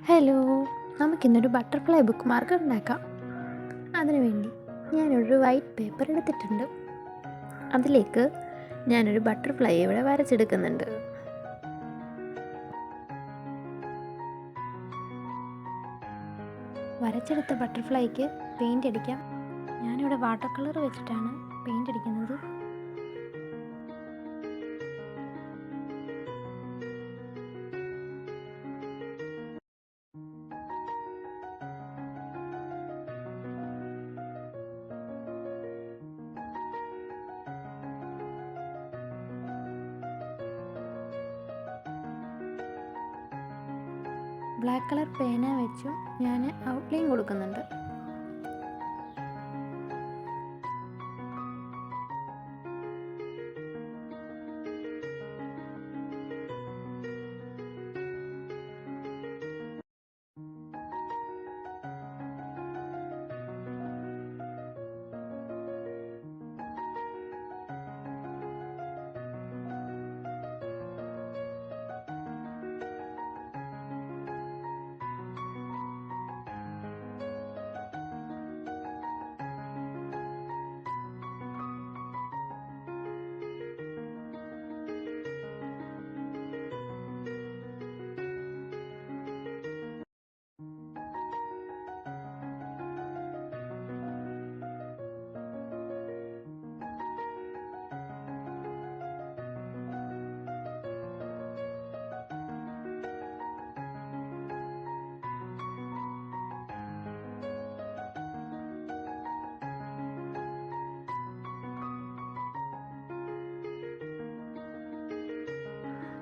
Hello, നമുക്കിന്നൊരു butterfly book mark ഉണ്ടാക്കാം. അതിനുവേണ്ടി ഞാനൊരു വൈറ്റ് പേപ്പർ എടുത്തിട്ടുണ്ട്. അതിലേക്ക് ഞാനൊരു ബട്ടർഫ്ലൈ ഇവിടെ വരച്ചെടുക്കുന്നുണ്ട്. വരച്ചെടുത്ത ബട്ടർഫ്ലൈക്ക് പെയിൻ്റ് അടിക്കാം. ഞാനിവിടെ വാട്ടർ കളർ വെച്ചിട്ടാണ് പെയിൻ്റ് അടിക്കുന്നത്. ബ്ലാക്ക് കളർ പേന വെച്ചും ഞാൻ ഔട്ട്ലൈൻ കൊടുക്കുന്നുണ്ട്.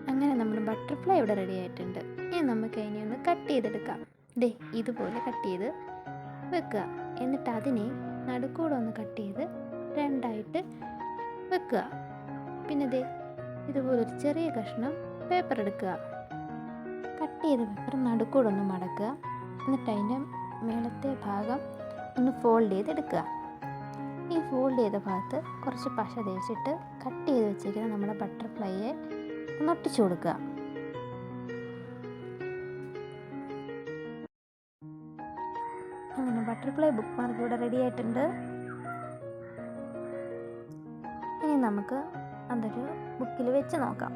അങ്ങനെ നമ്മുടെ ബട്ടർഫ്ലൈ ഇവിടെ റെഡി ആയിട്ടുണ്ട്. ഇനി നമുക്ക് അതിനെ ഒന്ന് കട്ട് ചെയ്തെടുക്കാം. ഇതുപോലെ കട്ട് ചെയ്ത് വെക്കുക. എന്നിട്ട് അതിനെ നടുക്കൂടെ ഒന്ന് കട്ട് ചെയ്ത് രണ്ടായിട്ട് വെക്കുക. പിന്നെ ഇതുപോലൊരു ചെറിയ കഷ്ണം പേപ്പർ എടുക്കുക. കട്ട് ചെയ്ത പേപ്പർ നടുക്കൂടെ ഒന്ന് മടക്കുക. എന്നിട്ട് അതിൻ്റെ മേളത്തെ ഭാഗം ഒന്ന് ഫോൾഡ് ചെയ്തെടുക്കുക. ഈ ഫോൾഡ് ചെയ്ത ഭാഗത്ത് കുറച്ച് പശ തേച്ചിട്ട് കട്ട് ചെയ്ത് വെച്ചിരിക്കുന്ന നമ്മുടെ ബട്ടർഫ്ലൈയെ ഒന്ന് ഒട്ടിച്ചു കൊടുക്കുക. അങ്ങനെ ബട്ടർഫ്ലൈ ബുക്ക് മാർക്ക് ഇവിടെ റെഡി ആയിട്ടുണ്ട്. ഇനി നമുക്ക് അതൊരു ബുക്കിൽ വെച്ച് നോക്കാം.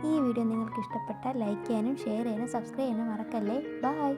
ഈ വീഡിയോ നിങ്ങൾക്ക് ഇഷ്ടപ്പെട്ടാൽ ലൈക്ക് ചെയ്യാനും ഷെയർ ചെയ്യാനും സബ്സ്ക്രൈബ് ചെയ്യാനും മറക്കല്ലേ. ബൈ.